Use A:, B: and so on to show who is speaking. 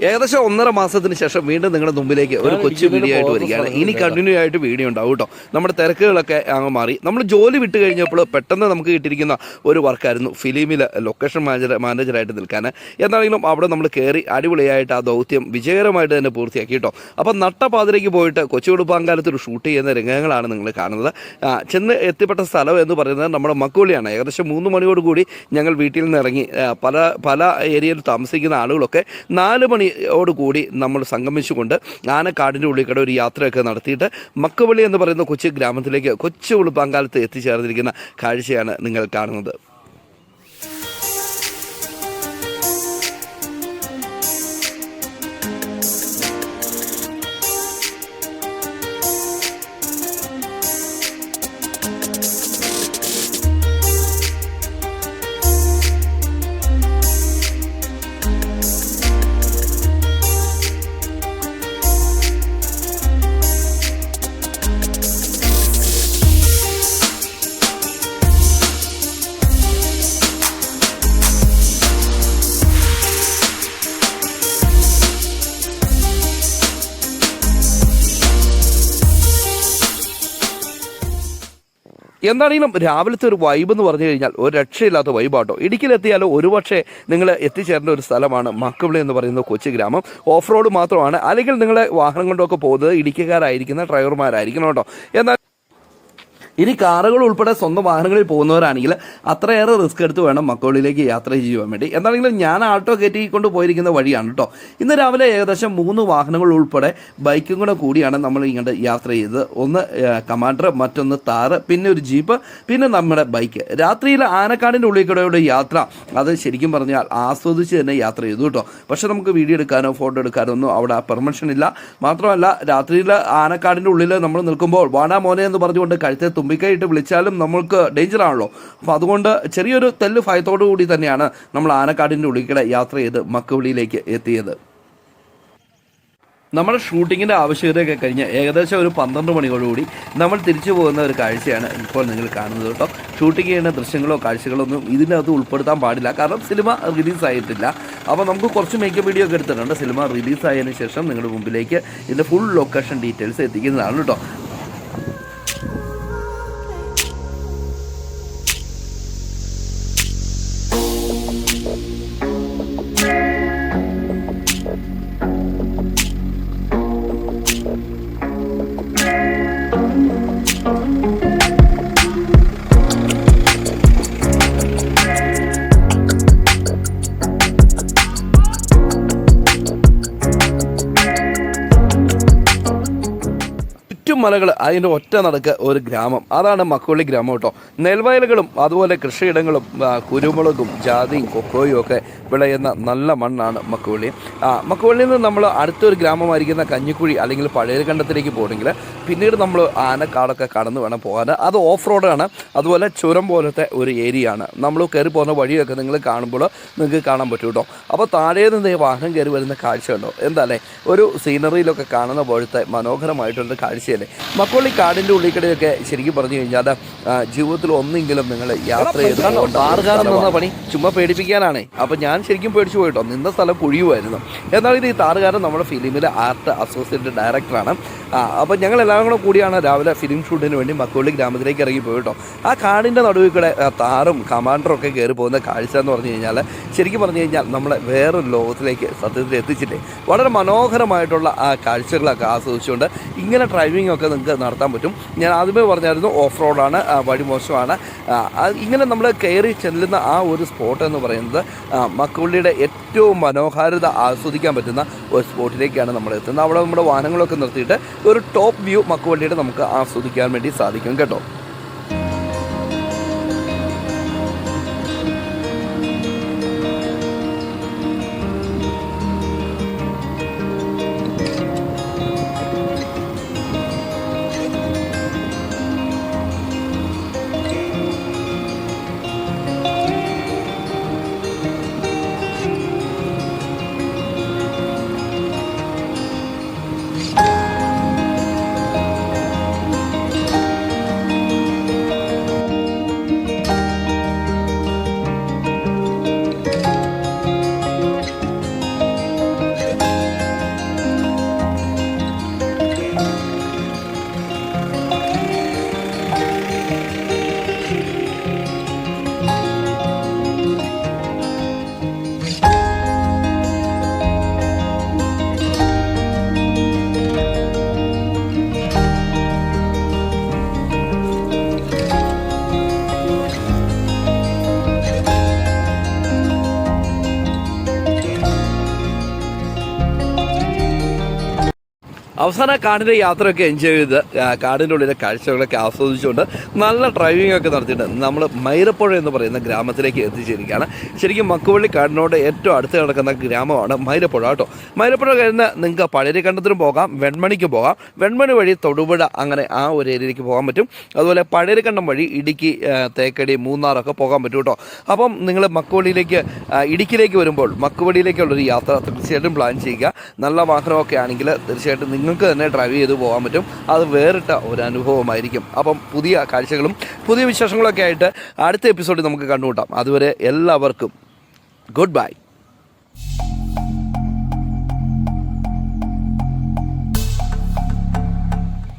A: ഏകദേശം 1.5 മാസത്തിന് ശേഷം വീണ്ടും നിങ്ങളുടെ മുമ്പിലേക്ക് ഒരു കൊച്ചു വീഡിയോ ആയിട്ട് വരികയാണ്. ഇനി കണ്ടിന്യൂ ആയിട്ട് വീഡിയോ ഉണ്ടാവും കേട്ടോ. നമ്മുടെ തിരക്കുകളൊക്കെ അങ്ങ് മാറി. നമ്മൾ ജോലി വിട്ട് കഴിഞ്ഞപ്പോൾ പെട്ടെന്ന് നമുക്ക് കിട്ടിയിരിക്കുന്ന ഒരു വർക്കായിരുന്നു ഫിലിമിൽ ലൊക്കേഷൻ മാനേജറായിട്ട് നിൽക്കാൻ. എന്താണെങ്കിലും അവിടെ നമ്മൾ കയറി അടിപൊളിയായിട്ട് ആ ദൗത്യം വിജയകരമായിട്ട് തന്നെ പൂർത്തിയാക്കി കേട്ടോ. അപ്പം നട്ടപ്പാതിരയ്ക്ക് പോയിട്ട് കൊച്ചുകുടുംബാങ്കാലത്ത് ഒരു ഷൂട്ട് ചെയ്യുന്ന രംഗങ്ങളാണ് നിങ്ങൾ കാണുന്നത്. ചെന്ന് എത്തിപ്പെട്ട സ്ഥലം എന്ന് പറയുന്നത് നമ്മുടെ മക്കുവള്ളിയാണ്. ഏകദേശം 3 മണിയോടുകൂടി ഞങ്ങൾ വീട്ടിൽ നിന്ന് ഇറങ്ങി പല ഏരിയയിൽ താമസിക്കുന്ന ആളുകളൊക്കെ 4 മണിയോടുകൂടി നമ്മൾ സംഗമിച്ചുകൊണ്ട് ആനക്കാടിൻ്റെ ഉള്ളിൽ ഒരു യാത്രയൊക്കെ നടത്തിയിട്ട് മക്കുവള്ളി എന്ന് പറയുന്ന കൊച്ചു ഗ്രാമത്തിലേക്ക് കൊച്ചു ഉളുപ്പാങ്കാലത്ത് എത്തിച്ചേർന്നിരിക്കുന്ന കാഴ്ചയാണ് നിങ്ങൾ കാണുന്നത്. എന്താണെങ്കിലും രാവിലത്തെ ഒരു വൈബ് എന്ന് പറഞ്ഞു കഴിഞ്ഞാൽ ഒരു രക്ഷയില്ലാത്ത വൈബാട്ടോ. ഇടുക്കിയിലെത്തിയാലോ ഒരുപക്ഷെ നിങ്ങൾ എത്തിച്ചേരേണ്ട ഒരു സ്ഥലമാണ് മക്കുവള്ളി എന്ന് പറയുന്ന കൊച്ചു ഗ്രാമം. ഓഫ് റോഡ് മാത്രമാണ്, അല്ലെങ്കിൽ നിങ്ങളെ വാഹനം കൊണ്ടൊക്കെ പോകുന്നത് ഇടുക്കിക്കാരായിരിക്കുന്ന ഡ്രൈവർമാരായിരിക്കണം കേട്ടോ. എന്നാൽ ഇനി കാറുകൾ ഉൾപ്പെടെ സ്വന്തം വാഹനങ്ങളിൽ പോകുന്നവരാണെങ്കിൽ അത്രയേറെ റിസ്ക് എടുത്ത് വേണം മക്കുവള്ളിയിലേക്ക് യാത്ര ചെയ്യുവാൻ വേണ്ടി. എന്താണെങ്കിലും ഞാൻ ആട്ടോ കയറ്റിക്കൊണ്ട് പോയിരിക്കുന്ന വഴിയാണ് കേട്ടോ. ഇന്ന് രാവിലെ ഏകദേശം 3 വാഹനങ്ങൾ ഉൾപ്പെടെ ബൈക്കും കൂടെ കൂടിയാണ് നമ്മൾ ഇങ്ങോട്ട് യാത്ര ചെയ്തത്. ഒന്ന് കമാൻഡർ, മറ്റൊന്ന് താറ്, പിന്നെ ഒരു ജീപ്പ്, പിന്നെ നമ്മുടെ ബൈക്ക്. രാത്രിയിൽ ആനക്കാടിൻ്റെ ഉള്ളിൽ കൂടെയുള്ള യാത്ര അത് ശരിക്കും പറഞ്ഞാൽ ആസ്വദിച്ച് തന്നെ യാത്ര ചെയ്തു കേട്ടോ. പക്ഷേ നമുക്ക് വീഡിയോ എടുക്കാനോ ഫോട്ടോ എടുക്കാനോ ഒന്നും അവിടെ പെർമിഷൻ ഇല്ല. മാത്രമല്ല രാത്രിയിൽ ആനക്കാടിൻ്റെ ഉള്ളിൽ നമ്മൾ നിൽക്കുമ്പോൾ വാടാ മോനെ എന്ന് പറഞ്ഞുകൊണ്ട് കഴുത്തെ തുമ്പിക്കൈയിട്ട് വിളിച്ചാലും നമ്മൾക്ക് ഡേഞ്ചറാണല്ലോ. അപ്പോൾ അതുകൊണ്ട് ചെറിയൊരു തെല്ല് ഭയത്തോടു കൂടി തന്നെയാണ് നമ്മൾ ആനക്കാടിൻ്റെ ഉള്ളിൽ യാത്ര ചെയ്ത് മക്കുവള്ളിയിലേക്ക് എത്തിയത്. നമ്മുടെ ഷൂട്ടിങ്ങിൻ്റെ ആവശ്യകതയൊക്കെ കഴിഞ്ഞ് ഏകദേശം ഒരു 12 മണിയോടുകൂടി നമ്മൾ തിരിച്ചു പോകുന്ന ഒരു കാഴ്ചയാണ് ഇപ്പോൾ നിങ്ങൾ കാണുന്നത് കേട്ടോ. ഷൂട്ടിംഗ് ചെയ്യുന്ന ദൃശ്യങ്ങളോ കാഴ്ചകളോ ഒന്നും ഇതിനകത്ത് ഉൾപ്പെടുത്താൻ പാടില്ല, കാരണം സിനിമ റിലീസായിട്ടില്ല. അപ്പോൾ നമുക്ക് കുറച്ച് മേക്കപ്പ് വീഡിയോ ഒക്കെ എടുത്തിട്ടുണ്ട്. സിനിമ റിലീസായതിനു ശേഷം നിങ്ങളുടെ മുമ്പിലേക്ക് ഇതിൻ്റെ ഫുൾ ലൊക്കേഷൻ ഡീറ്റെയിൽസ് എത്തിക്കുന്നതാണ് കേട്ടോ. മലകൾ, അതിൻ്റെ ഒറ്റ നടക്ക് ഒരു ഗ്രാമം, അതാണ് മക്കുവള്ളി ഗ്രാമം കേട്ടോ. നെൽവയലുകളും അതുപോലെ കൃഷിയിടങ്ങളും കുരുമുളകും ജാതിയും കൊക്കോയും ഒക്കെ വിളയുന്ന നല്ല മണ്ണാണ് മക്കുവള്ളി. മക്കുവള്ളിയിൽ നിന്ന് നമ്മൾ അടുത്തൊരു ഗ്രാമമായിരിക്കുന്ന കഞ്ഞിക്കുഴി അല്ലെങ്കിൽ പഴയകണ്ടത്തിലേക്ക് പോകണമെങ്കിൽ പിന്നീട് നമ്മൾ ആനക്കാടൊക്കെ കടന്ന് വേണം പോകാൻ. അത് ഓഫ് റോഡാണ്, അതുപോലെ ചുരം പോലത്തെ ഒരു ഏരിയയാണ്. നമ്മൾ കയറി പോകുന്ന വഴിയൊക്കെ നിങ്ങൾ കാണുമ്പോൾ നിങ്ങൾക്ക് കാണാൻ പറ്റും കേട്ടോ. അപ്പോൾ താഴെ നിന്ന് വാഹനം കയറി വരുന്ന കാഴ്ച ഉണ്ടോ, എന്താല്ലേ ഒരു സീനറിയിലൊക്കെ കാണുന്ന പോലത്തെ മനോഹരമായിട്ടുള്ള കാഴ്ചയല്ലേ. മക്കുവള്ളി കാടിൻ്റെ ഉള്ളിക്കടയൊക്കെ ശരിക്കും പറഞ്ഞു കഴിഞ്ഞാൽ ജീവിതത്തിൽ ഒന്നെങ്കിലും നിങ്ങൾ യാത്ര ചെയ്ത് താറുകാരൻ നിന്ന പണി ചുമ്മാ പേടിപ്പിക്കാനാണ്. അപ്പോൾ ഞാൻ ശരിക്കും പേടിച്ചു പോയിട്ടോ, നിന്ന സ്ഥലം കുഴിയുമായിരുന്നു. എന്നാൽ ഇത് ഈ താറുകാരൻ നമ്മുടെ ഫിലിമിലെ ആർട്ട് അസോസിയേറ്റ് ഡയറക്ടറാണ്. അപ്പോൾ ഞങ്ങൾ എല്ലാവരും കൂടിയാണ് രാവിലെ ഫിലിം ഷൂട്ടിന് വേണ്ടി മക്കുവള്ളി ഗ്രാമത്തിലേക്ക് ഇറങ്ങി പോയിട്ടോ. ആ കാടിൻ്റെ നടുവിൽ കൂടെ താറും കമാൻഡറും ഒക്കെ കയറി പോകുന്ന കാഴ്ച എന്ന് പറഞ്ഞു കഴിഞ്ഞാൽ ശരിക്കും പറഞ്ഞു കഴിഞ്ഞാൽ നമ്മളെ വേറൊരു ലോകത്തിലേക്ക് സത്യത്തിൽ എത്തിച്ചില്ലേ. വളരെ മനോഹരമായിട്ടുള്ള ആ കാഴ്ചകളൊക്കെ ആസ്വദിച്ചുകൊണ്ട് ഇങ്ങനെ ഡ്രൈവിംഗ് ഒക്കെ നിങ്ങൾക്ക് നടത്താൻ പറ്റും. ഞാൻ ആദ്യമേ പറഞ്ഞായിരുന്നു ഓഫ് റോഡാണ്, വഴി മോശമാണ്. ഇങ്ങനെ നമ്മൾ കയറി ചെല്ലുന്ന ആ ഒരു സ്പോട്ട് എന്ന് പറയുന്നത് മക്കുവള്ളിയുടെ ഏറ്റവും മനോഹാരിത ആസ്വദിക്കാൻ പറ്റുന്ന ഒരു സ്പോട്ടിലേക്കാണ് നമ്മൾ എത്തുന്നത്. അവിടെ നമ്മുടെ വാഹനങ്ങളൊക്കെ നിർത്തിയിട്ട് ഒരു ടോപ്പ് വ്യൂ മക്കുവള്ളിയുടെ നമുക്ക് ആസ്വദിക്കാൻ വേണ്ടി സാധിക്കും കേട്ടോ. അവസാന കാടിൻ്റെ യാത്രയൊക്കെ എൻജോയ് ചെയ്ത് കാടിൻ്റെ ഉള്ളിലെ കാഴ്ചകളൊക്കെ ആസ്വദിച്ചുകൊണ്ട് നല്ല ഡ്രൈവിംഗ് ഒക്കെ നടത്തിയിട്ട് നമ്മൾ മൈരപ്പുഴ എന്ന് പറയുന്ന ഗ്രാമത്തിലേക്ക് എത്തിച്ചിരിക്കുകയാണ്. ശരിക്കും മക്കുവള്ളി കാടിനോട് ഏറ്റവും അടുത്ത് കിടക്കുന്ന ഗ്രാമമാണ് മൈരപ്പുഴ കേട്ടോ. മൈരപ്പുഴ കഴിഞ്ഞ് നിങ്ങൾക്ക് പഴയരിക്കണ്ടത്തിനും പോകാം, വെൺമണിക്ക് പോകാം. വെൺമണി വഴി തൊടുപുഴ അങ്ങനെ ആ ഒരു ഏരിയയിലേക്ക് പോകാൻ പറ്റും. അതുപോലെ പഴയരിക്കണ്ടം വഴി ഇടുക്കി, തേക്കടി, മൂന്നാറൊക്കെ പോകാൻ പറ്റും കേട്ടോ. അപ്പം നിങ്ങൾ മക്കുവള്ളിയിലേക്ക് ഇടുക്കിയിലേക്ക് വരുമ്പോൾ മക്കുവള്ളിയിലേക്കുള്ളൊരു യാത്ര തീർച്ചയായിട്ടും പ്ലാൻ ചെയ്യുക. നല്ല വാഹനമൊക്കെ ആണെങ്കിൽ തീർച്ചയായിട്ടും നിങ്ങൾക്ക് തന്നെ ഡ്രൈവ് ചെയ്ത് പോകാൻ പറ്റും. അത് വേറിട്ട ഒരു അനുഭവമായിരിക്കും. അപ്പം പുതിയ കാഴ്ചകളും പുതിയ വിശേഷങ്ങളൊക്കെ ആയിട്ട് അടുത്ത എപ്പിസോഡിൽ നമുക്ക് കണ്ടുമുട്ടാം. അതുവരെ എല്ലാവർക്കും ഗുഡ് ബൈ.